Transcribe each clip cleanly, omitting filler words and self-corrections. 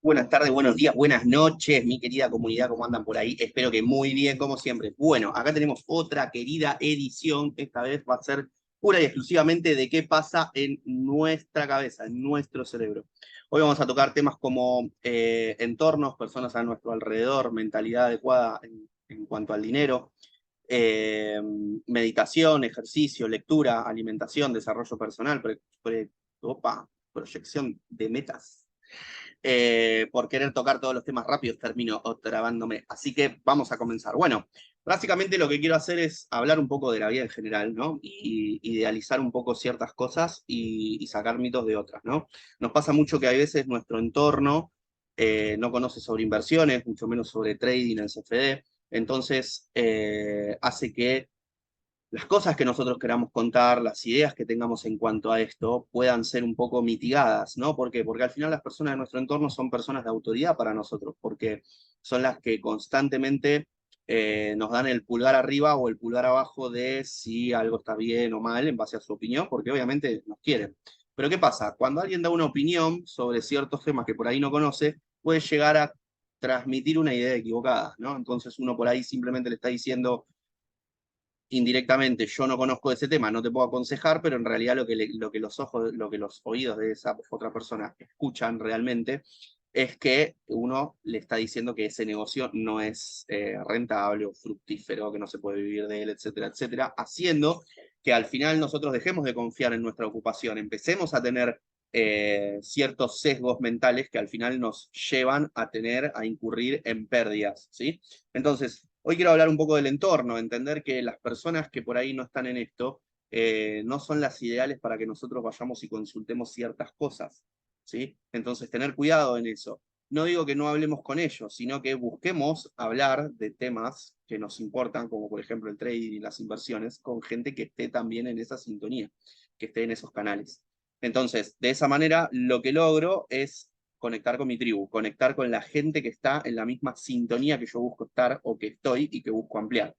Buenas tardes, buenos días, buenas noches, mi querida comunidad, ¿cómo andan por ahí? Espero que muy bien, como siempre. Bueno, acá tenemos otra querida edición, esta vez va a ser pura y exclusivamente de qué pasa en nuestra cabeza, en nuestro cerebro. Hoy vamos a tocar temas como entornos, personas a nuestro alrededor, mentalidad adecuada en cuanto al dinero, eh, meditación, ejercicio, lectura, alimentación, desarrollo personal, proyección de metas. Por querer tocar todos los temas rápidos termino trabándome. Así que vamos a comenzar. Bueno, básicamente lo que quiero hacer es hablar un poco de la vida en general, ¿no? Y idealizar un poco ciertas cosas y sacar mitos de otras, ¿no? Nos pasa mucho que a veces nuestro entorno no conoce sobre inversiones, mucho menos sobre trading en CFD. Entonces, hace que las cosas que nosotros queramos contar, las ideas que tengamos en cuanto a esto, puedan ser un poco mitigadas, ¿no? ¿Por qué? Porque al final las personas de nuestro entorno son personas de autoridad para nosotros, porque son las que constantemente nos dan el pulgar arriba o el pulgar abajo de si algo está bien o mal en base a su opinión, porque obviamente nos quieren. Pero ¿qué pasa? Cuando alguien da una opinión sobre ciertos temas que por ahí no conoce, puede llegar a transmitir una idea equivocada, ¿no? Entonces uno por ahí simplemente le está diciendo indirectamente, yo no conozco ese tema, no te puedo aconsejar, pero en realidad lo que los ojos, lo que los oídos de esa otra persona escuchan realmente es que uno le está diciendo que ese negocio no es rentable o fructífero, que no se puede vivir de él, etcétera, etcétera, haciendo que al final nosotros dejemos de confiar en nuestra ocupación, empecemos a tener ciertos sesgos mentales que al final nos llevan a incurrir en pérdidas, ¿sí? Entonces, hoy quiero hablar un poco del entorno, entender que las personas que por ahí no están en esto no son las ideales para que nosotros vayamos y consultemos ciertas cosas, ¿sí? Entonces, tener cuidado en eso. No digo que no hablemos con ellos, sino que busquemos hablar de temas que nos importan, como por ejemplo el trading y las inversiones, con gente que esté también en esa sintonía, que esté en esos canales. Entonces, de esa manera, lo que logro es conectar con mi tribu, conectar con la gente que está en la misma sintonía que yo busco estar o que estoy y que busco ampliar.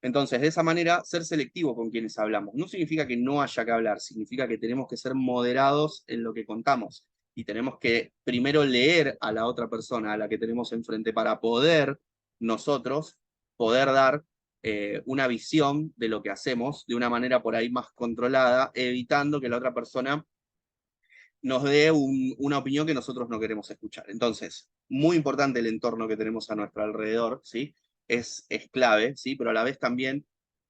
Entonces, de esa manera, ser selectivo con quienes hablamos. No significa que no haya que hablar, significa que tenemos que ser moderados en lo que contamos y tenemos que primero leer a la otra persona a la que tenemos enfrente para poder nosotros poder dar una visión de lo que hacemos de una manera por ahí más controlada, evitando que la otra persona nos dé una opinión que nosotros no queremos escuchar. Entonces, muy importante el entorno que tenemos a nuestro alrededor, ¿sí? Es clave, ¿sí? Pero a la vez también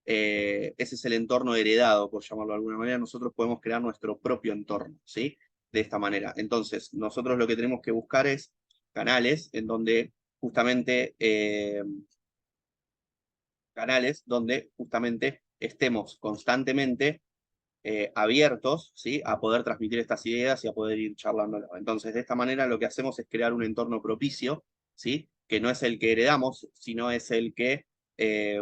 ese es el entorno heredado, por llamarlo de alguna manera. Nosotros podemos crear nuestro propio entorno, ¿sí? De esta manera. Entonces, nosotros lo que tenemos que buscar es canales en donde justamente estemos constantemente abiertos, ¿sí? A poder transmitir estas ideas y a poder ir charlando. Entonces, de esta manera lo que hacemos es crear un entorno propicio, ¿sí? Que no es el que heredamos, sino es el que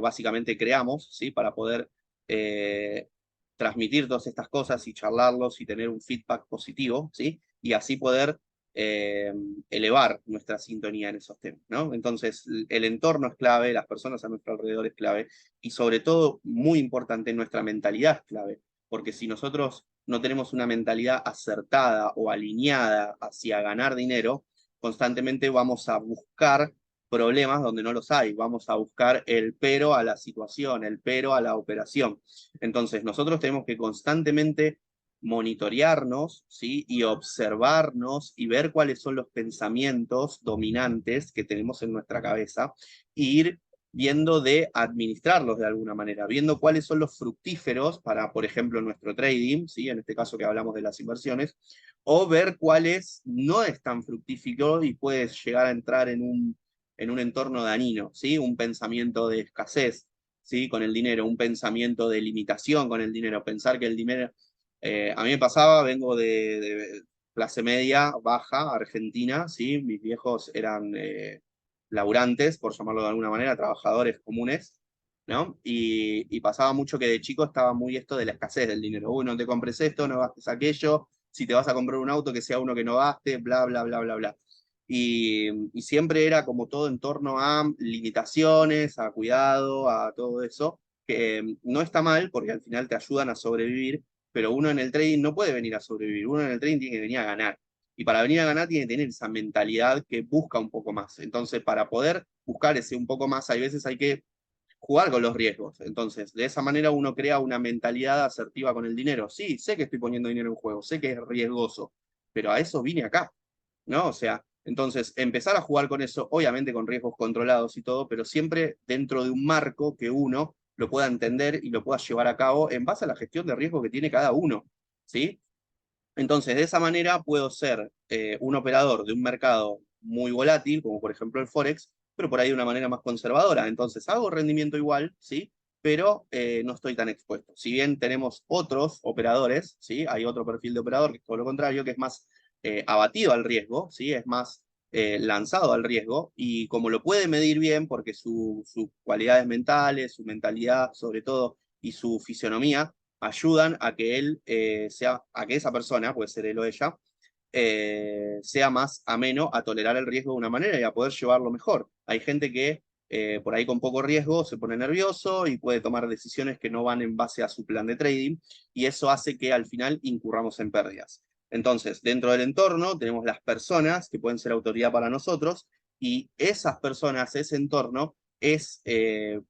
básicamente creamos, ¿sí? Para poder eh, transmitir todas estas cosas y charlarlos y tener un feedback positivo, ¿sí? Y así poder eh, elevar nuestra sintonía en esos temas, ¿no? Entonces, el entorno es clave, las personas a nuestro alrededor es clave y sobre todo, muy importante, nuestra mentalidad es clave porque si nosotros no tenemos una mentalidad acertada o alineada hacia ganar dinero, constantemente vamos a buscar problemas donde no los hay, vamos a buscar el pero a la situación, el pero a la operación. Entonces, nosotros tenemos que constantemente monitorearnos, ¿sí? Y observarnos y ver cuáles son los pensamientos dominantes que tenemos en nuestra cabeza e ir viendo de administrarlos de alguna manera, viendo cuáles son los fructíferos para, por ejemplo, nuestro trading, ¿sí? En este caso que hablamos de las inversiones, o ver cuáles no es tan fructífero y puedes llegar a entrar en un entorno dañino, ¿sí? Un pensamiento de escasez, ¿sí? Con el dinero, un pensamiento de limitación con el dinero, pensar que el dinero... a mí me pasaba, vengo de clase media, baja, Argentina, ¿sí? Mis viejos eran laburantes, por llamarlo de alguna manera, trabajadores comunes, ¿no? Y pasaba mucho que de chico estaba muy esto de la escasez del dinero. Uy, no te compres esto, no gastes aquello, si te vas a comprar un auto, que sea uno que no gaste, bla, bla, bla, bla, bla. Y siempre era como todo en torno a limitaciones, a cuidado, a todo eso, que no está mal porque al final te ayudan a sobrevivir, pero uno en el trading no puede venir a sobrevivir, uno en el trading tiene que venir a ganar. Y para venir a ganar tiene que tener esa mentalidad que busca un poco más. Entonces, para poder buscar ese un poco más, hay veces hay que jugar con los riesgos. Entonces, de esa manera uno crea una mentalidad asertiva con el dinero. Sí, sé que estoy poniendo dinero en juego, sé que es riesgoso, pero a eso vine acá, ¿no? O sea, entonces, empezar a jugar con eso, obviamente con riesgos controlados y todo, pero siempre dentro de un marco que uno lo pueda entender y lo pueda llevar a cabo en base a la gestión de riesgo que tiene cada uno, ¿sí? Entonces, de esa manera puedo ser un operador de un mercado muy volátil, como por ejemplo el Forex, pero por ahí de una manera más conservadora. Entonces, hago rendimiento igual, ¿sí? Pero no estoy tan expuesto. Si bien tenemos otros operadores, ¿sí? Hay otro perfil de operador que es todo lo contrario, que es más abatido al riesgo, ¿sí? Es más lanzado al riesgo, y como lo puede medir bien, porque sus cualidades mentales, su mentalidad sobre todo, y su fisionomía, ayudan a que él a que esa persona, puede ser él o ella, sea más ameno a tolerar el riesgo de una manera y a poder llevarlo mejor. Hay gente que por ahí con poco riesgo se pone nervioso y puede tomar decisiones que no van en base a su plan de trading, y eso hace que al final incurramos en pérdidas. Entonces, dentro del entorno tenemos las personas que pueden ser autoridad para nosotros, y esas personas, ese entorno, es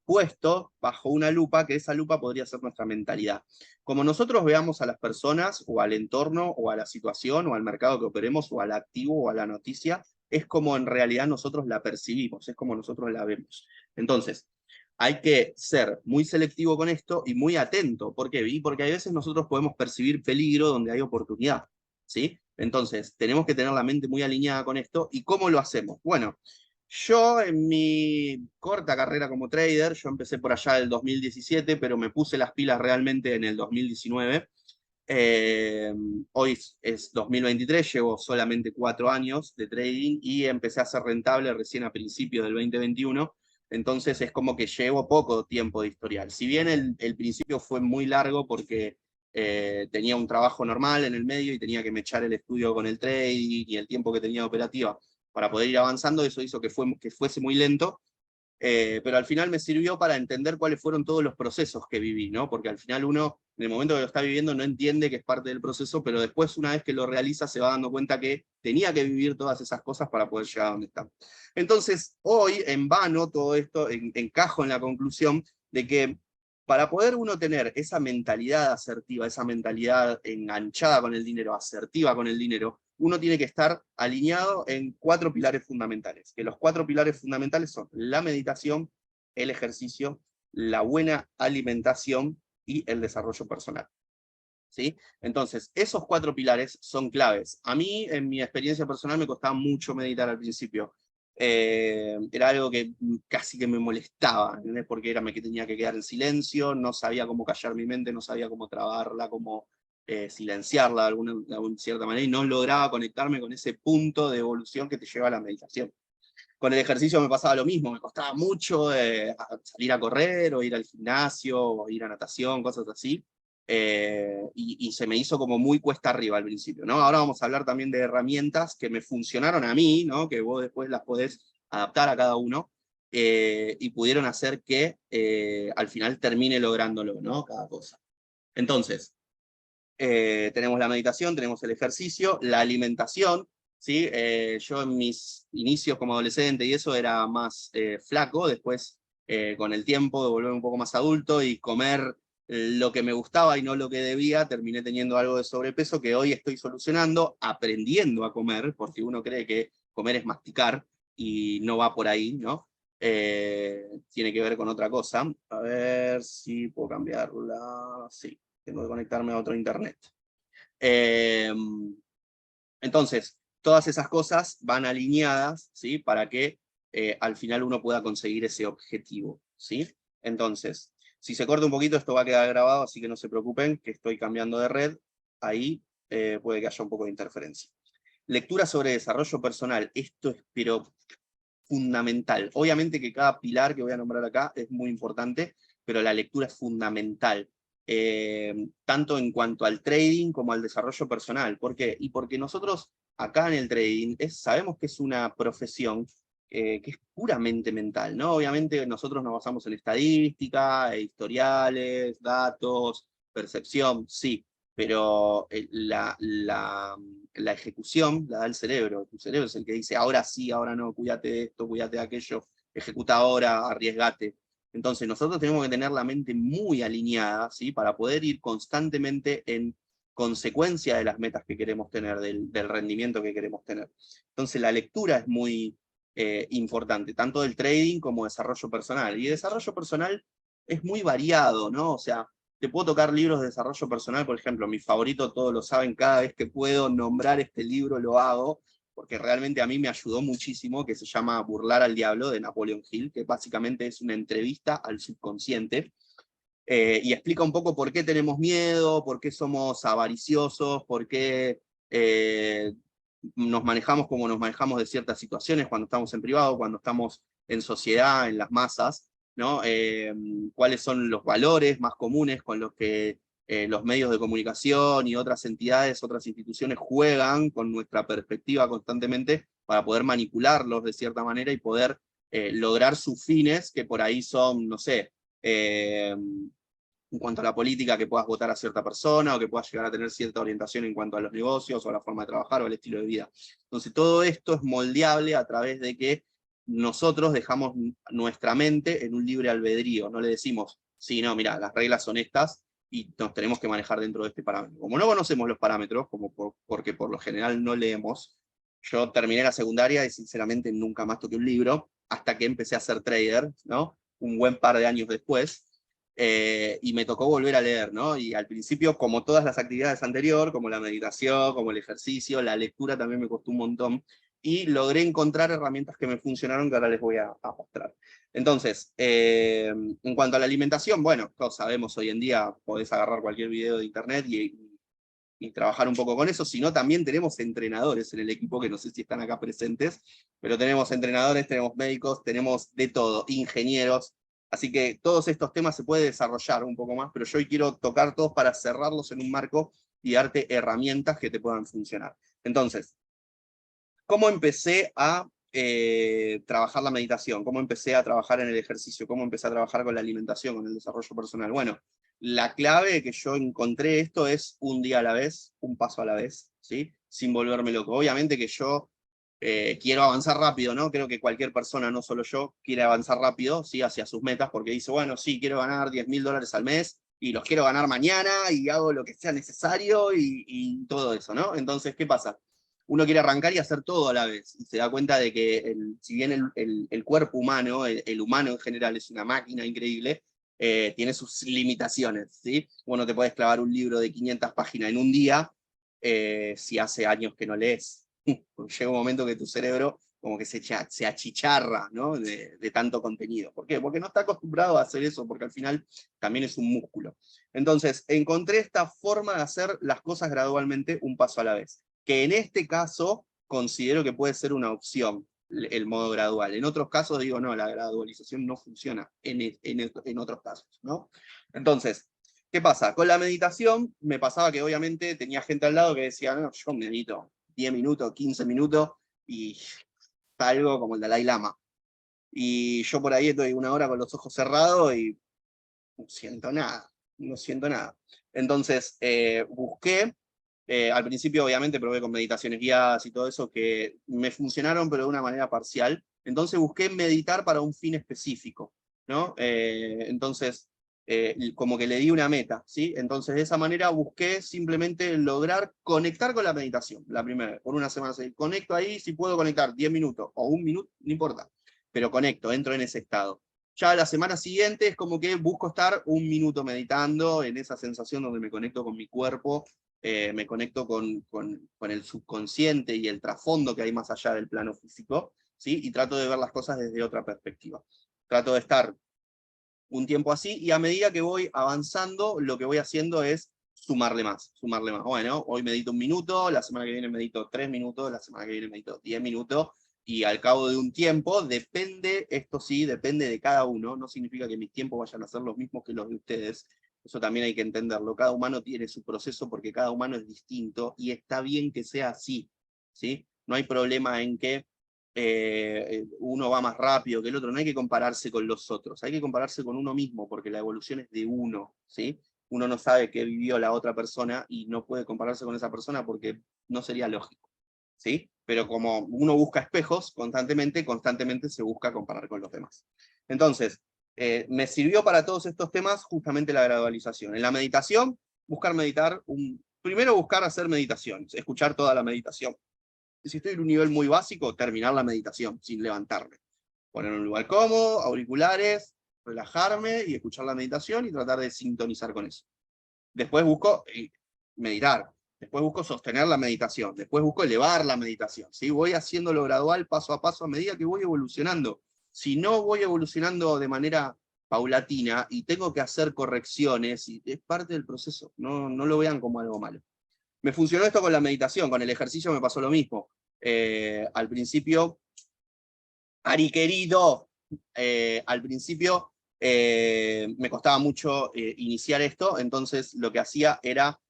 puesto bajo una lupa, que esa lupa podría ser nuestra mentalidad. Como nosotros veamos a las personas, o al entorno, o a la situación, o al mercado que operemos, o al activo, o a la noticia, es como en realidad nosotros la percibimos, es como nosotros la vemos. Entonces, hay que ser muy selectivo con esto y muy atento. ¿Por qué? Porque hay veces nosotros podemos percibir peligro donde hay oportunidad, ¿sí? Entonces, tenemos que tener la mente muy alineada con esto. ¿Y cómo lo hacemos? Bueno, yo en mi corta carrera como trader, yo empecé por allá del 2017, pero me puse las pilas realmente en el 2019. Eh, Hoy es 2023, llevo solamente 4 años de trading y empecé a ser rentable recién a principios del 2021. Entonces es como que llevo poco tiempo de historial. Si bien el principio fue muy largo porque tenía un trabajo normal en el medio y tenía que mechar el estudio con el trading y el tiempo que tenía de operativa para poder ir avanzando, eso hizo que fuese muy lento. Pero al final me sirvió para entender cuáles fueron todos los procesos que viví, ¿no? Porque al final uno, en el momento que lo está viviendo, no entiende que es parte del proceso, pero después, una vez que lo realiza, se va dando cuenta que tenía que vivir todas esas cosas para poder llegar a donde está. Entonces, hoy, en vano, todo esto encajo en la conclusión de que para poder uno tener esa mentalidad asertiva, esa mentalidad enganchada con el dinero, asertiva con el dinero, uno tiene que estar alineado en 4 pilares fundamentales, que los 4 pilares fundamentales son la meditación, el ejercicio, la buena alimentación y el desarrollo personal, ¿sí? Entonces, esos 4 pilares son claves. A mí, en mi experiencia personal, me costaba mucho meditar al principio. Era algo que casi que me molestaba, ¿entendés? Porque me tenía que quedar en silencio, no sabía cómo callar mi mente, no sabía cómo trabarla, cómo silenciarla de alguna cierta manera, y no lograba conectarme con ese punto de evolución que te lleva a la meditación. Con el ejercicio me pasaba lo mismo, me costaba mucho salir a correr, o ir al gimnasio, o ir a natación, cosas así, y se me hizo como muy cuesta arriba al principio, ¿no? Ahora vamos a hablar también de herramientas que me funcionaron a mí, ¿no? Que vos después las podés adaptar a cada uno, y pudieron hacer que al final termine lográndolo, ¿no? Cada cosa. Entonces, tenemos la meditación, tenemos el ejercicio, la alimentación, ¿sí? Yo en mis inicios como adolescente y eso era más flaco, después con el tiempo de volverme un poco más adulto y comer lo que me gustaba y no lo que debía, terminé teniendo algo de sobrepeso que hoy estoy solucionando, aprendiendo a comer, porque uno cree que comer es masticar y no va por ahí, ¿no? Tiene que ver con otra cosa. A ver si puedo cambiarla. Sí, tengo que conectarme a otro internet. Eh, entonces, todas esas cosas van alineadas, ¿sí? Para que al final uno pueda conseguir ese objetivo, ¿sí? Entonces, si se corta un poquito, esto va a quedar grabado, así que no se preocupen, que estoy cambiando de red. Ahí puede que haya un poco de interferencia. Lectura sobre desarrollo personal. Esto es, pero fundamental. Obviamente que cada pilar que voy a nombrar acá es muy importante, pero la lectura es fundamental. Tanto en cuanto al trading como al desarrollo personal. ¿Por qué? Y porque nosotros acá en el trading sabemos que es una profesión que es puramente mental, ¿no? Obviamente nosotros nos basamos en estadística, historiales, datos, percepción, sí, pero la ejecución la da el cerebro. Tu cerebro es el que dice, ahora sí, ahora no, cuídate de esto, cuídate de aquello, ejecuta ahora, arriesgate. Entonces nosotros tenemos que tener la mente muy alineada, ¿sí? Para poder ir constantemente en consecuencia de las metas que queremos tener, del rendimiento que queremos tener. Entonces la lectura es muy importante, tanto del trading como desarrollo personal. Y desarrollo personal es muy variado, ¿no? O sea, te puedo tocar libros de desarrollo personal, por ejemplo, mi favorito, todos lo saben, cada vez que puedo nombrar este libro lo hago, porque realmente a mí me ayudó muchísimo, que se llama Burlar al Diablo, de Napoleon Hill, que básicamente es una entrevista al subconsciente, y explica un poco por qué tenemos miedo, por qué somos avariciosos, por qué nos manejamos como nos manejamos de ciertas situaciones cuando estamos en privado, cuando estamos en sociedad, en las masas, ¿no? Cuáles son los valores más comunes con los que los medios de comunicación y otras entidades, otras instituciones juegan con nuestra perspectiva constantemente para poder manipularlos de cierta manera y poder lograr sus fines, que por ahí son, no sé, en cuanto a la política, que puedas votar a cierta persona, o que puedas llegar a tener cierta orientación en cuanto a los negocios, o a la forma de trabajar, o al estilo de vida. Entonces todo esto es moldeable a través de que nosotros dejamos nuestra mente en un libre albedrío, no le decimos, sí, no, mira, las reglas son estas, y nos tenemos que manejar dentro de este parámetro. Como no conocemos los parámetros, porque por lo general no leemos, yo terminé la secundaria y sinceramente nunca más toqué un libro, hasta que empecé a ser trader, ¿no? Un buen par de años después, y me tocó volver a leer, ¿no? Y al principio, como todas las actividades anteriores, como la meditación, como el ejercicio, la lectura también me costó un montón, y logré encontrar herramientas que me funcionaron, que ahora les voy a mostrar. Entonces, en cuanto a la alimentación, bueno, todos sabemos hoy en día, podés agarrar cualquier video de internet y trabajar un poco con eso, sino también tenemos entrenadores en el equipo, que no sé si están acá presentes, pero tenemos entrenadores, tenemos médicos, tenemos de todo, ingenieros, así que todos estos temas se puede desarrollar un poco más, pero yo hoy quiero tocar todos para cerrarlos en un marco y darte herramientas que te puedan funcionar. Entonces, ¿cómo empecé a trabajar la meditación? ¿Cómo empecé a trabajar en el ejercicio? ¿Cómo empecé a trabajar con la alimentación, con el desarrollo personal? Bueno, la clave que yo encontré esto es un día a la vez, un paso a la vez, ¿sí? Sin volverme loco. Obviamente que yo quiero avanzar rápido, ¿no? Creo que cualquier persona, no solo yo, quiere avanzar rápido, ¿sí? Hacia sus metas, porque dice, bueno, sí, quiero ganar $10.000 al mes, y los quiero ganar mañana, y hago lo que sea necesario, y todo eso, ¿no? Entonces, ¿qué pasa? Uno quiere arrancar y hacer todo a la vez, y se da cuenta de que si bien el cuerpo humano, el humano en general es una máquina increíble, tiene sus limitaciones, ¿sí? Bueno, te puedes clavar un libro de 500 páginas en un día, si hace años que no lees. Porque llega un momento que tu cerebro como que se achicharra, ¿no? De tanto contenido. ¿Por qué? Porque no está acostumbrado a hacer eso, porque al final también es un músculo. Entonces, encontré esta forma de hacer las cosas gradualmente, un paso a la vez, que en este caso considero que puede ser una opción, el modo gradual. En otros casos digo, no, la gradualización no funciona en otros casos, ¿no? Entonces, ¿qué pasa? Con la meditación me pasaba que obviamente tenía gente al lado que decía, no, yo medito 10 minutos, 15 minutos y salgo como el Dalai Lama. Y yo por ahí estoy una hora con los ojos cerrados y no siento nada, no siento nada. Entonces, busqué, al principio obviamente probé con meditaciones guiadas y todo eso que me funcionaron, pero de una manera parcial. Entonces busqué meditar para un fin específico, ¿no? Entonces, como que le di una meta, ¿sí? Entonces de esa manera busqué simplemente lograr conectar con la meditación, la primera vez, por una semana. Conecto ahí, si puedo conectar 10 minutos o un minuto, no importa, pero conecto, entro en ese estado. Ya la semana siguiente es como que busco estar un minuto meditando en esa sensación donde me conecto con mi cuerpo, me conecto con el subconsciente y el trasfondo que hay más allá del plano físico, ¿sí? Y trato de ver las cosas desde otra perspectiva. Trato de estar un tiempo así, y a medida que voy avanzando, lo que voy haciendo es sumarle más, sumarle más. Bueno, hoy medito un minuto, la semana que viene medito 3 minutos, la semana que viene medito 10 minutos, y al cabo de un tiempo, depende, esto sí, depende de cada uno, no significa que mis tiempos vayan a ser los mismos que los de ustedes, eso también hay que entenderlo, cada humano tiene su proceso porque cada humano es distinto, y está bien que sea así, ¿sí? No hay problema en que uno va más rápido que el otro, no hay que compararse con los otros, hay que compararse con uno mismo, porque la evolución es de uno, ¿sí? uno no sabe qué vivió la otra persona y no puede compararse con esa persona porque no sería lógico, ¿sí? Pero como uno busca espejos constantemente se busca comparar con los demás. Entonces, me sirvió para todos estos temas justamente la gradualización. En la meditación, buscar meditar, primero buscar hacer meditaciones, escuchar toda la meditación. Si estoy en un nivel muy básico, terminar la meditación sin levantarme. Poner un lugar cómodo, auriculares, relajarme y escuchar la meditación y tratar de sintonizar con eso. Después busco meditar, después busco sostener la meditación, después busco elevar la meditación, ¿sí? Voy haciéndolo gradual, paso a paso, a medida que voy evolucionando. Si no voy evolucionando de manera paulatina y tengo que hacer correcciones, y es parte del proceso, no lo vean como algo malo. Me funcionó esto con la meditación, con el ejercicio me pasó lo mismo. Al principio, Ari querido, al principio me costaba mucho iniciar esto, entonces lo que hacía era,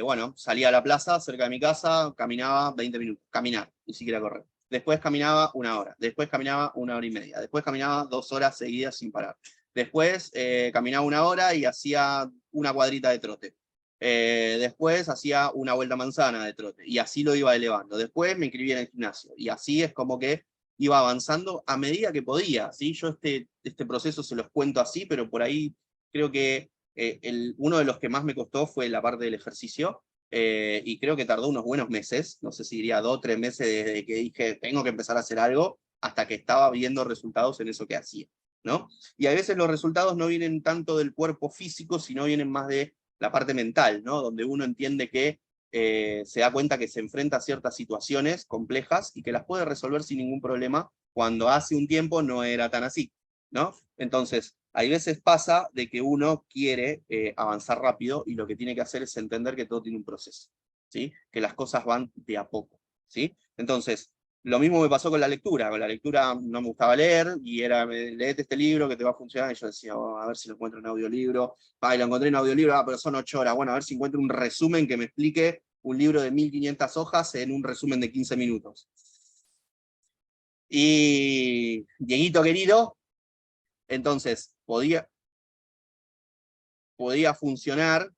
bueno, salía a la plaza cerca de mi casa, caminaba 20 minutos, caminar, ni siquiera correr. Después caminaba 1 hora, después caminaba 1 hora y media, después caminaba 2 horas seguidas sin parar. Después caminaba 1 hora y hacía una cuadrita de trote. Después hacía una vuelta manzana de trote, y así lo iba elevando. Después me inscribí en el gimnasio, y así es como que iba avanzando a medida que podía, ¿sí? Yo este proceso se los cuento así, pero por ahí creo que uno de los que más me costó fue la parte del ejercicio, y creo que tardó unos buenos meses, no sé si diría 2 o 3 meses desde que dije, tengo que empezar a hacer algo, hasta que estaba viendo resultados en eso que hacía, ¿no? Y a veces los resultados no vienen tanto del cuerpo físico, sino vienen más de la parte mental, ¿no? Donde uno entiende que se da cuenta que se enfrenta a ciertas situaciones complejas y que las puede resolver sin ningún problema, cuando hace un tiempo no era tan así, ¿no? Entonces, hay veces pasa de que uno quiere avanzar rápido y lo que tiene que hacer es entender que todo tiene un proceso, ¿sí? Que las cosas van de a poco, ¿sí? Entonces, lo mismo me pasó con la lectura. Con la lectura no me gustaba leer y era, leete este libro que te va a funcionar. Y yo decía, oh, a ver si lo encuentro en audiolibro. Y lo encontré en audiolibro, pero son 8 horas. Bueno, a ver si encuentro un resumen que me explique un libro de 1500 hojas en un resumen de 15 minutos. Y Dieguito querido, entonces podía funcionar,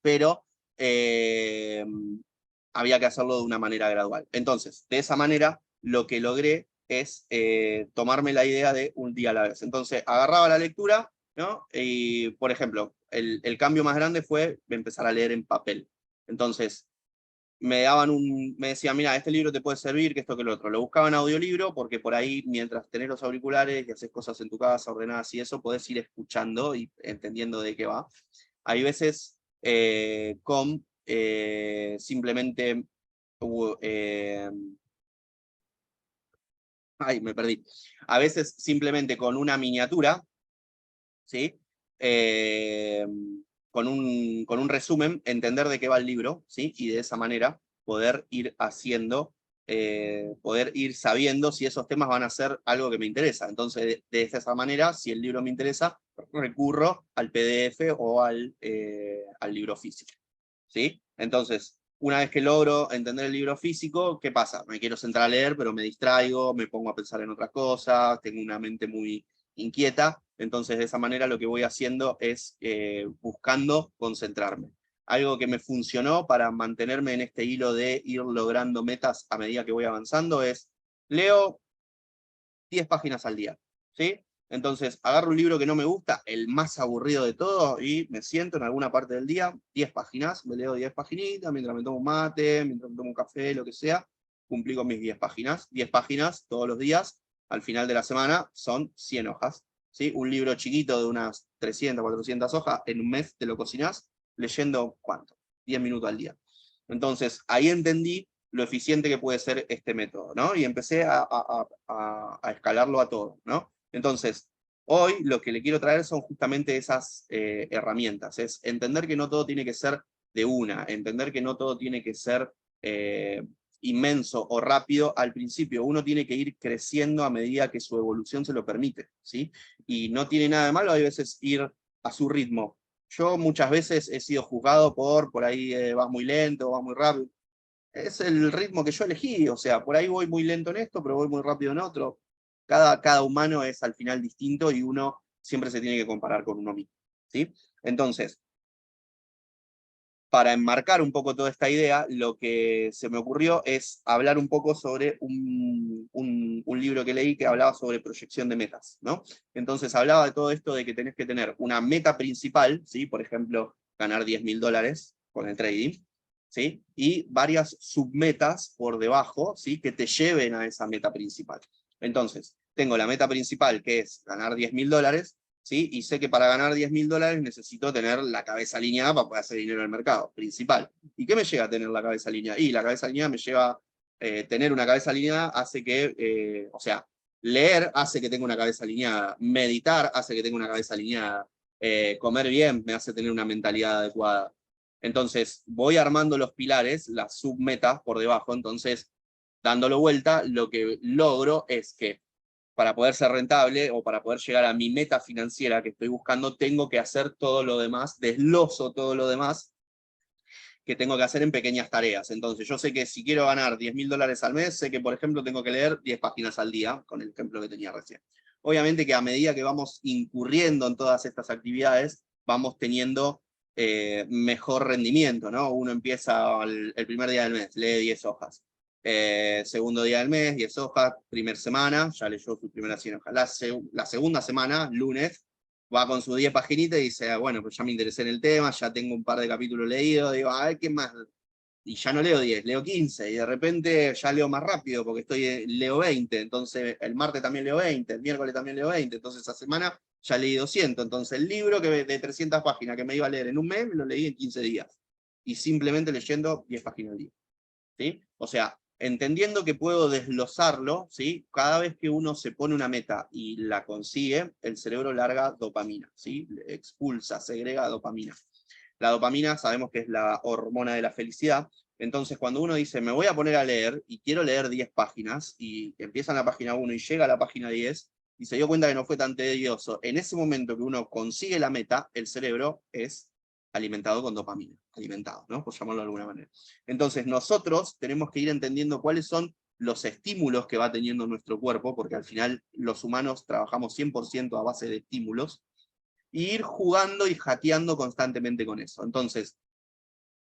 pero había que hacerlo de una manera gradual. Entonces, de esa manera, lo que logré es tomarme la idea de un día a la vez. Entonces, agarraba la lectura, ¿no? Y, por ejemplo, el cambio más grande fue empezar a leer en papel. Entonces, me decían, mira, este libro te puede servir, que esto, que lo otro. Lo buscaba en audiolibro, porque por ahí, mientras tenés los auriculares y haces cosas en tu casa, ordenadas y eso, podés ir escuchando y entendiendo de qué va. Hay veces con simplemente... ay, me perdí. A veces simplemente con una miniatura, ¿sí? Eh, con un resumen, entender de qué va el libro, ¿sí? Y de esa manera poder ir haciendo, poder ir sabiendo si esos temas van a ser algo que me interesa. Entonces, de esa manera, si el libro me interesa, recurro al PDF o al libro físico, ¿sí? Entonces, una vez que logro entender el libro físico, ¿qué pasa? Me quiero sentar a leer, pero me distraigo, me pongo a pensar en otras cosas, tengo una mente muy inquieta, entonces de esa manera lo que voy haciendo es buscando concentrarme. Algo que me funcionó para mantenerme en este hilo de ir logrando metas a medida que voy avanzando es, leo 10 páginas al día, ¿sí? Entonces, agarro un libro que no me gusta, el más aburrido de todo, y me siento en alguna parte del día, 10 páginas, me leo 10 paginitas, mientras me tomo un mate, mientras me tomo un café, lo que sea, cumplí con mis 10 páginas. 10 páginas todos los días, al final de la semana son 100 hojas, ¿sí? Un libro chiquito de unas 300, 400 hojas, en un mes te lo cocinás, leyendo, ¿cuánto? 10 minutos al día. Entonces, ahí entendí lo eficiente que puede ser este método, ¿no? Y empecé a escalarlo a todo, ¿no? Entonces, hoy lo que le quiero traer son justamente esas herramientas, es entender que no todo tiene que ser de una, entender que no todo tiene que ser inmenso o rápido al principio, uno tiene que ir creciendo a medida que su evolución se lo permite, ¿sí? Y no tiene nada de malo, hay veces ir a su ritmo. Yo muchas veces he sido juzgado por ahí vas muy lento, vas muy rápido. Es el ritmo que yo elegí, o sea, por ahí voy muy lento en esto, pero voy muy rápido en otro. Cada humano es al final distinto y uno siempre se tiene que comparar con uno mismo. ¿sí? Entonces, para enmarcar un poco toda esta idea, lo que se me ocurrió es hablar un poco sobre un libro que leí que hablaba sobre proyección de metas, ¿no? Entonces hablaba de todo esto de que tenés que tener una meta principal, ¿sí? Por ejemplo, ganar $10.000 con el trading, ¿sí? Y varias submetas por debajo, ¿sí? Que te lleven a esa meta principal. Entonces, tengo la meta principal, que es ganar $10.000, ¿sí? Y sé que para ganar $10.000 necesito tener la cabeza alineada para poder hacer dinero en el mercado, principal. ¿Y qué me lleva a tener la cabeza alineada? Y la cabeza alineada me lleva, tener una cabeza alineada hace que, o sea, leer hace que tenga una cabeza alineada, meditar hace que tenga una cabeza alineada, comer bien me hace tener una mentalidad adecuada. Entonces, voy armando los pilares, las submetas por debajo, entonces, dándolo vuelta, lo que logro es que para poder ser rentable o para poder llegar a mi meta financiera que estoy buscando, tengo que hacer todo lo demás, desgloso todo lo demás que tengo que hacer en pequeñas tareas. Entonces, yo sé que si quiero ganar $10.000 al mes, sé que, por ejemplo, tengo que leer 10 páginas al día, con el ejemplo que tenía recién. Obviamente que a medida que vamos incurriendo en todas estas actividades, vamos teniendo mejor rendimiento, ¿no? Uno empieza el primer día del mes, lee 10 hojas. Segundo día del mes, 10 hojas. Primer semana, ya leyó sus primeras 100 hojas. La segunda semana, lunes, va con sus 10 paginitas y dice, ah, bueno, pues ya me interesé en el tema, ya tengo un par de capítulos leídos, digo, a ver qué más. Y ya no leo 10, leo 15, y de repente ya leo más rápido porque leo 20, entonces el martes también leo 20, el miércoles también leo 20, entonces esa semana ya leí 200, entonces el libro de 300 páginas que me iba a leer en un mes, me lo leí en 15 días, y simplemente leyendo 10 páginas al día, ¿sí? O sea, entendiendo que puedo desglosarlo, ¿sí? Cada vez que uno se pone una meta y la consigue, el cerebro larga dopamina, ¿sí? Expulsa, segrega dopamina. La dopamina sabemos que es la hormona de la felicidad, entonces cuando uno dice, me voy a poner a leer y quiero leer 10 páginas, y empieza en la página 1 y llega a la página 10, y se dio cuenta que no fue tan tedioso, en ese momento que uno consigue la meta, el cerebro es alimentado con dopamina, alimentado, ¿no? Por llamarlo de alguna manera. Entonces nosotros tenemos que ir entendiendo cuáles son los estímulos que va teniendo nuestro cuerpo, porque al final los humanos trabajamos 100% a base de estímulos, y ir jugando y jateando constantemente con eso. Entonces,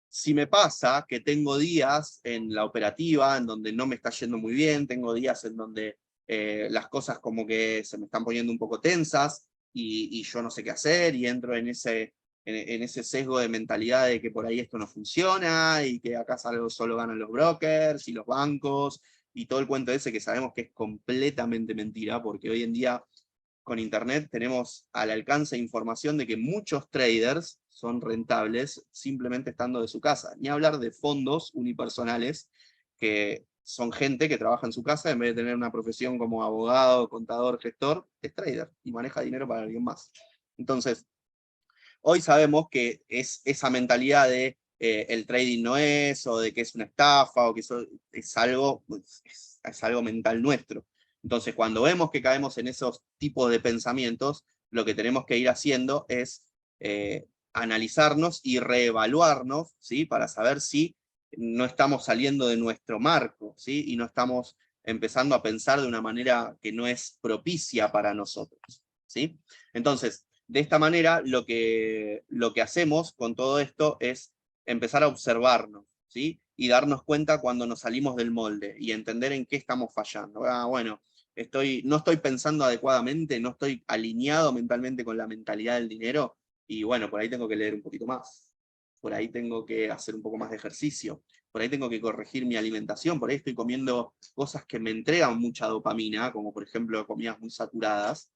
si me pasa que tengo días en la operativa en donde no me está yendo muy bien, tengo días en donde las cosas como que se me están poniendo un poco tensas y yo no sé qué hacer y entro en ese sesgo de mentalidad de que por ahí esto no funciona y que acá solo ganan los brokers y los bancos y todo el cuento ese que sabemos que es completamente mentira, porque hoy en día con Internet tenemos al alcance información de que muchos traders son rentables simplemente estando de su casa. Ni hablar de fondos unipersonales, que son gente que trabaja en su casa, en vez de tener una profesión como abogado, contador, gestor, es trader y maneja dinero para alguien más. Entonces, hoy sabemos que es esa mentalidad de el trading no es, o de que es una estafa, o que eso es algo, es algo mental nuestro. Entonces, cuando vemos que caemos en esos tipos de pensamientos, lo que tenemos que ir haciendo es analizarnos y reevaluarnos, ¿sí? Para saber si no estamos saliendo de nuestro marco, ¿sí? Y no estamos empezando a pensar de una manera que no es propicia para nosotros, ¿sí? Entonces, de esta manera, lo que hacemos con todo esto es empezar a observarnos, ¿sí? Y darnos cuenta cuando nos salimos del molde y entender en qué estamos fallando. Ah, bueno, no estoy pensando adecuadamente, no estoy alineado mentalmente con la mentalidad del dinero, y bueno, por ahí tengo que leer un poquito más, por ahí tengo que hacer un poco más de ejercicio, por ahí tengo que corregir mi alimentación, por ahí estoy comiendo cosas que me entregan mucha dopamina, como por ejemplo comidas muy saturadas,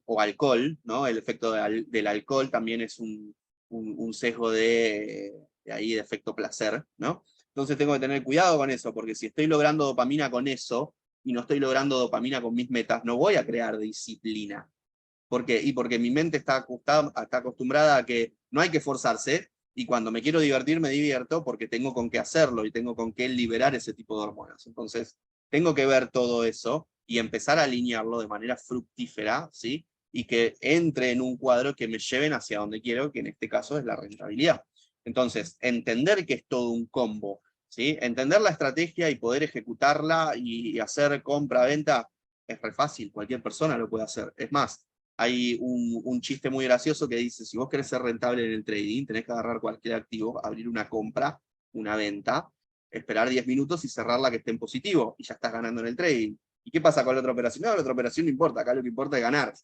o alcohol, ¿no? El efecto del alcohol también es un sesgo de ahí de efecto placer, ¿no? Entonces tengo que tener cuidado con eso, porque si estoy logrando dopamina con eso, y no estoy logrando dopamina con mis metas, no voy a crear disciplina. ¿Por qué? Y porque mi mente está acostumbrada a que no hay que forzarse, y cuando me quiero divertir me divierto porque tengo con qué hacerlo y tengo con qué liberar ese tipo de hormonas. Entonces, tengo que ver todo eso y empezar a alinearlo de manera fructífera, ¿sí? Y que entre en un cuadro que me lleven hacia donde quiero, que en este caso es la rentabilidad. Entonces, entender que es todo un combo, ¿sí? Entender la estrategia y poder ejecutarla y hacer compra-venta es re fácil, cualquier persona lo puede hacer. Es más, hay un chiste muy gracioso que dice, si vos querés ser rentable en el trading, tenés que agarrar cualquier activo, abrir una compra, una venta, esperar 10 minutos y cerrarla que esté en positivo, y ya estás ganando en el trading. ¿Y qué pasa con la otra operación? No, la otra operación no importa, acá lo que importa es ganar.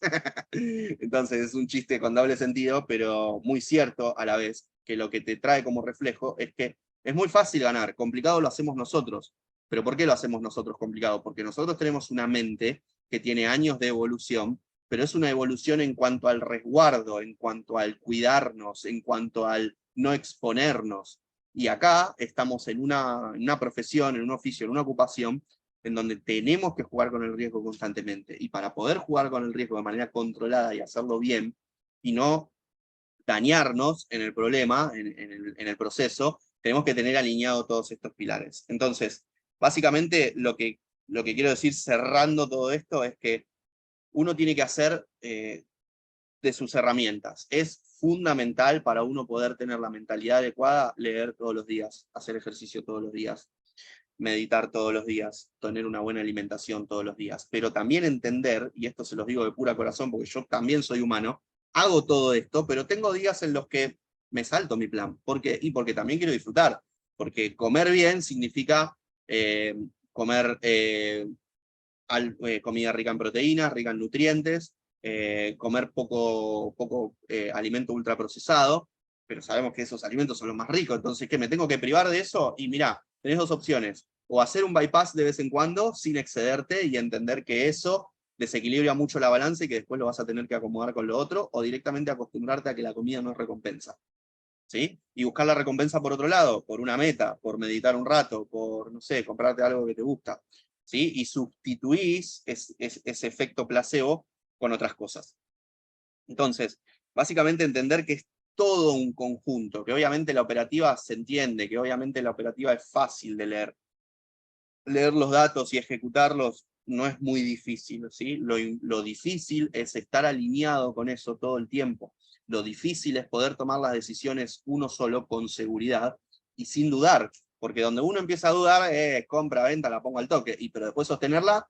Entonces es un chiste con doble sentido, pero muy cierto a la vez, que lo que te trae como reflejo es que es muy fácil ganar, complicado lo hacemos nosotros. ¿Pero por qué lo hacemos nosotros complicado? Porque nosotros tenemos una mente que tiene años de evolución, pero es una evolución en cuanto al resguardo, en cuanto al cuidarnos, en cuanto al no exponernos. Y acá estamos en una profesión, en un oficio, en una ocupación, en donde tenemos que jugar con el riesgo constantemente. Y para poder jugar con el riesgo de manera controlada y hacerlo bien, y no dañarnos en el problema, en el proceso, tenemos que tener alineado todos estos pilares. Entonces, básicamente lo que quiero decir cerrando todo esto es que uno tiene que hacer de sus herramientas. Es fundamental para uno poder tener la mentalidad adecuada, leer todos los días, hacer ejercicio todos los días, meditar todos los días, tener una buena alimentación todos los días, pero también entender, y esto se los digo de pura corazón porque yo también soy humano, hago todo esto, pero tengo días en los que me salto mi plan. ¿Por qué? Y porque también quiero disfrutar, porque comer bien significa comer comida rica en proteínas, rica en nutrientes, comer poco alimento ultraprocesado, pero sabemos que esos alimentos son los más ricos, entonces, ¿qué? ¿Me tengo que privar de eso? Y mirá, tenés dos opciones, o hacer un bypass de vez en cuando, sin excederte, y entender que eso desequilibra mucho la balanza y que después lo vas a tener que acomodar con lo otro, o directamente acostumbrarte a que la comida no es recompensa. ¿Sí? Y buscar la recompensa por otro lado, por una meta, por meditar un rato, por, no sé, comprarte algo que te gusta. ¿Sí? Y sustituís ese efecto placebo con otras cosas. Entonces, básicamente entender que es todo un conjunto, que obviamente la operativa se entiende, que obviamente la operativa es fácil de leer. Leer los datos y ejecutarlos no es muy difícil, ¿sí? Lo difícil es estar alineado con eso todo el tiempo. Lo difícil es poder tomar las decisiones uno solo con seguridad y sin dudar, porque donde uno empieza a dudar, compra, venta, la pongo al toque, pero después sostenerla,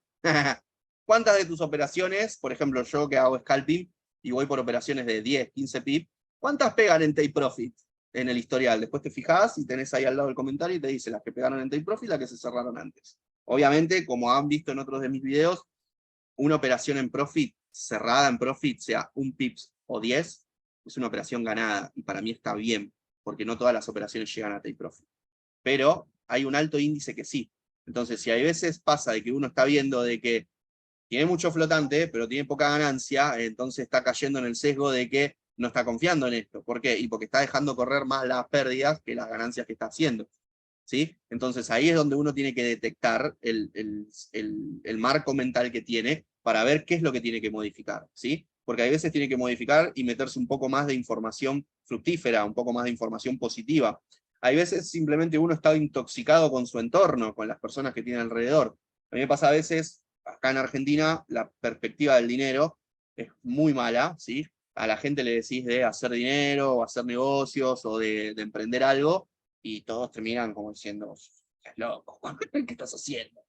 ¿cuántas de tus operaciones, por ejemplo yo que hago scalping y voy por operaciones de 10, 15 pip, ¿cuántas pegan en take profit en el historial? Después te fijás y tenés ahí al lado el comentario y te dice las que pegaron en take profit y las que se cerraron antes. Obviamente, como han visto en otros de mis videos, una operación en profit, cerrada en profit, sea un pips o 10, es una operación ganada, y para mí está bien, porque no todas las operaciones llegan a take profit. Pero hay un alto índice que sí. Entonces, si hay veces pasa de que uno está viendo de que tiene mucho flotante, pero tiene poca ganancia, entonces está cayendo en el sesgo de que no está confiando en esto. ¿Por qué? Y porque está dejando correr más las pérdidas que las ganancias que está haciendo. ¿Sí? Entonces ahí es donde uno tiene que detectar el marco mental que tiene para ver qué es lo que tiene que modificar, ¿sí? Porque hay veces tiene que modificar y meterse un poco más de información fructífera, un poco más de información positiva. Hay veces simplemente uno está intoxicado con su entorno, con las personas que tiene alrededor. A mí me pasa a veces, acá en Argentina, la perspectiva del dinero es muy mala, ¿sí? A la gente le decís de hacer dinero, o hacer negocios, o de emprender algo, y todos terminan como diciendo, estás loco, ¿qué estás haciendo?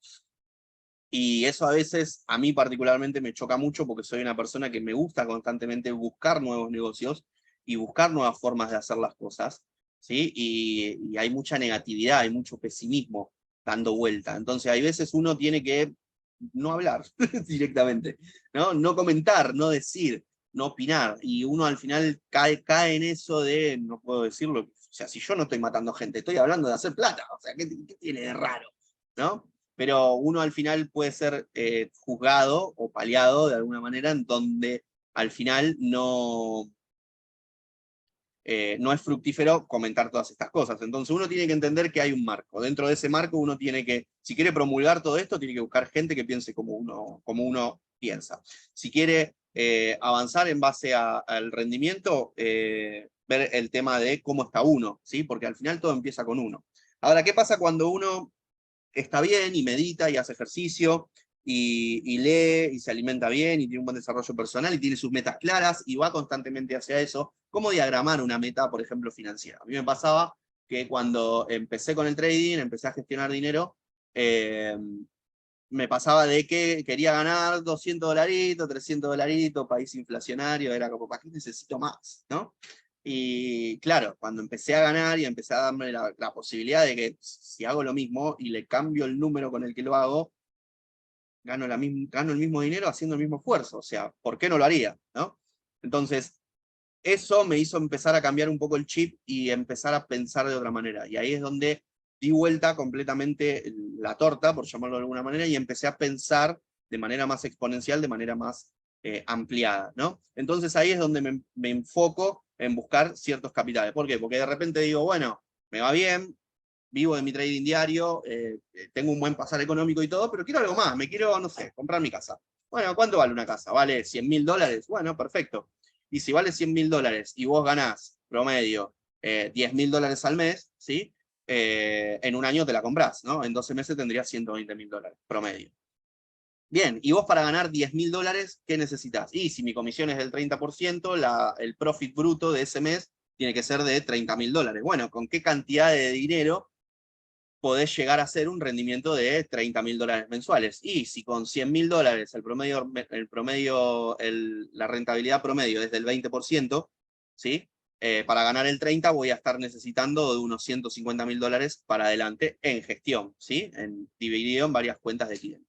Y eso a veces, a mí particularmente me choca mucho porque soy una persona que me gusta constantemente buscar nuevos negocios y buscar nuevas formas de hacer las cosas, ¿sí? Y hay mucha negatividad, hay mucho pesimismo dando vuelta. Entonces hay veces uno tiene que no hablar directamente, ¿no? No comentar, no decir, no opinar. Y uno al final cae en eso de, no puedo decirlo, o sea, si yo no estoy matando gente, estoy hablando de hacer plata, o sea, ¿qué tiene de raro? ¿No? Pero uno al final puede ser juzgado o paliado de alguna manera en donde al final no es fructífero comentar todas estas cosas. Entonces uno tiene que entender que hay un marco. Dentro de ese marco uno tiene que, si quiere promulgar todo esto, tiene que buscar gente que piense como uno piensa. Si quiere avanzar en base al rendimiento, ver el tema de cómo está uno, ¿sí? Porque al final todo empieza con uno. Ahora, ¿qué pasa cuando uno está bien y medita y hace ejercicio y lee y se alimenta bien y tiene un buen desarrollo personal y tiene sus metas claras y va constantemente hacia eso? ¿Cómo diagramar una meta, por ejemplo, financiera? A mí me pasaba que cuando empecé con el trading, empecé a gestionar dinero, me pasaba de que quería ganar 200 dolaritos, 300 dolaritos, país inflacionario, era como, ¿para qué necesito más? ¿No? Y claro, cuando empecé a ganar y empecé a darme la posibilidad de que si hago lo mismo y le cambio el número con el que lo hago, gano el mismo dinero haciendo el mismo esfuerzo. O sea, ¿por qué no lo haría? ¿No? Entonces, eso me hizo empezar a cambiar un poco el chip y empezar a pensar de otra manera. Y ahí es donde di vuelta completamente la torta, por llamarlo de alguna manera, y empecé a pensar de manera más exponencial, de manera más ampliada, ¿no? Entonces ahí es donde me enfoco en buscar ciertos capitales. ¿Por qué? Porque de repente digo, bueno, me va bien, vivo de mi trading diario, tengo un buen pasar económico y todo, pero quiero algo más, me quiero, no sé, comprar mi casa. Bueno, ¿cuánto vale una casa? ¿Vale $100.000? Bueno, perfecto. Y si vale $100.000 y vos ganás promedio $10.000 al mes, ¿sí? En un año te la comprás, ¿no? En 12 meses tendrías $120.000 promedio. Bien, y vos para ganar $10.000, ¿qué necesitas? Y si mi comisión es del 30%, el profit bruto de ese mes tiene que ser de $30.000. Bueno, ¿con qué cantidad de dinero podés llegar a hacer un rendimiento de $30.000 mensuales? Y si con $100.000 la rentabilidad promedio es del 20%, ¿sí? Para ganar el 30 voy a estar necesitando de unos $150.000 para adelante en gestión, ¿sí? Dividido en varias cuentas de clientes.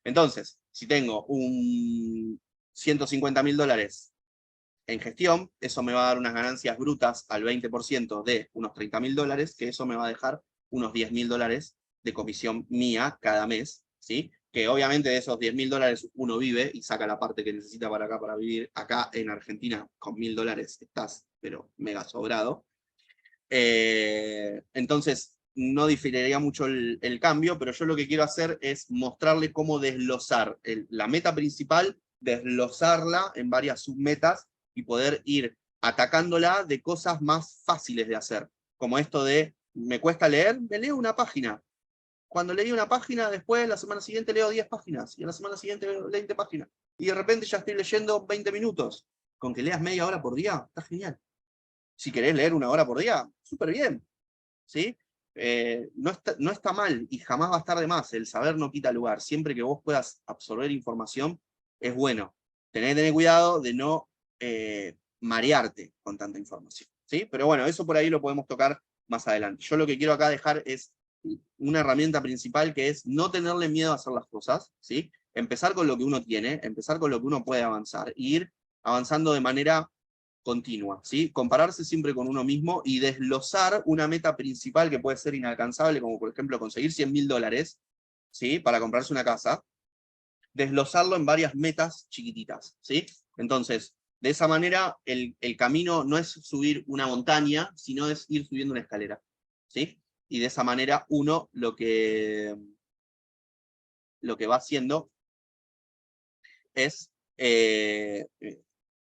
Entonces, si tengo un $150.000 en gestión, eso me va a dar unas ganancias brutas al 20% de unos $30.000, que eso me va a dejar unos $10.000 de comisión mía cada mes, ¿sí? Que obviamente de esos $10.000 uno vive y saca la parte que necesita para acá, para vivir. Acá en Argentina con $1.000 estás, pero mega sobrado. Entonces, no diferiría mucho el cambio, pero yo lo que quiero hacer es mostrarle cómo desglosar la meta principal, desglosarla en varias submetas y poder ir atacándola de cosas más fáciles de hacer, como esto de, me cuesta leer, me leo una página. Cuando leí una página, después la semana siguiente leo 10 páginas, y a la semana siguiente leo 20 páginas, y de repente ya estoy leyendo 20 minutos. Con que leas media hora por día, está genial. Si querés leer 1 hora por día, súper bien, ¿sí? No está mal y jamás va a estar de más. El saber no quita lugar. Siempre que vos puedas absorber información, es bueno. Tenés que tener cuidado de no marearte con tanta información, ¿sí? Pero bueno, eso por ahí lo podemos tocar más adelante. Yo lo que quiero acá dejar es una herramienta principal, que es no tenerle miedo a hacer las cosas, ¿sí? Empezar con lo que uno tiene, empezar con lo que uno puede avanzar, e ir avanzando de manera continua, ¿sí? Compararse siempre con uno mismo y desglosar una meta principal que puede ser inalcanzable, como por ejemplo conseguir $100.000, ¿sí? Para comprarse una casa, desglosarlo en varias metas chiquititas, ¿sí? Entonces, de esa manera, el camino no es subir una montaña, sino es ir subiendo una escalera, ¿sí? Y de esa manera uno lo que va haciendo es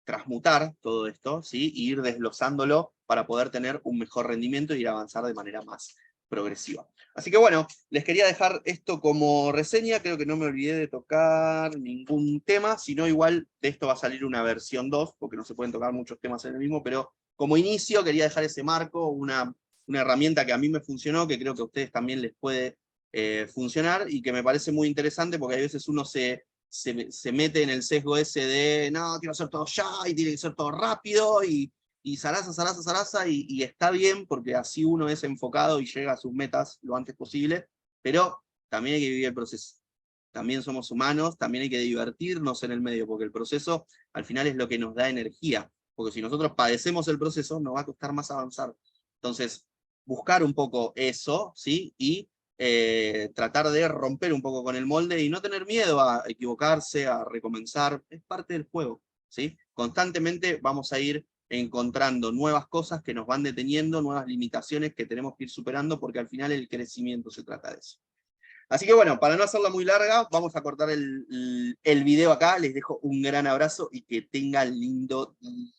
transmutar todo esto, ¿sí? Y ir desglosándolo para poder tener un mejor rendimiento y ir a avanzar de manera más progresiva. Así que bueno, les quería dejar esto como reseña. Creo que no me olvidé de tocar ningún tema, sino igual de esto va a salir una versión 2, porque no se pueden tocar muchos temas en el mismo, pero como inicio quería dejar ese marco, una herramienta que a mí me funcionó, que creo que a ustedes también les puede funcionar y que me parece muy interesante, porque hay veces uno se mete en el sesgo ese de, no, quiero hacer todo ya, y tiene que ser todo rápido, y zaraza, y está bien, porque así uno es enfocado y llega a sus metas lo antes posible, pero también hay que vivir el proceso. También somos humanos, también hay que divertirnos en el medio, porque el proceso al final es lo que nos da energía, porque si nosotros padecemos el proceso, nos va a costar más avanzar. Entonces, buscar un poco eso, ¿sí? Y tratar de romper un poco con el molde y no tener miedo a equivocarse, a recomenzar, es parte del juego, ¿sí? Constantemente vamos a ir encontrando nuevas cosas que nos van deteniendo, nuevas limitaciones que tenemos que ir superando, porque al final el crecimiento se trata de eso. Así que bueno, para no hacerla muy larga, vamos a cortar el video acá. Les dejo un gran abrazo y que tengan lindo día.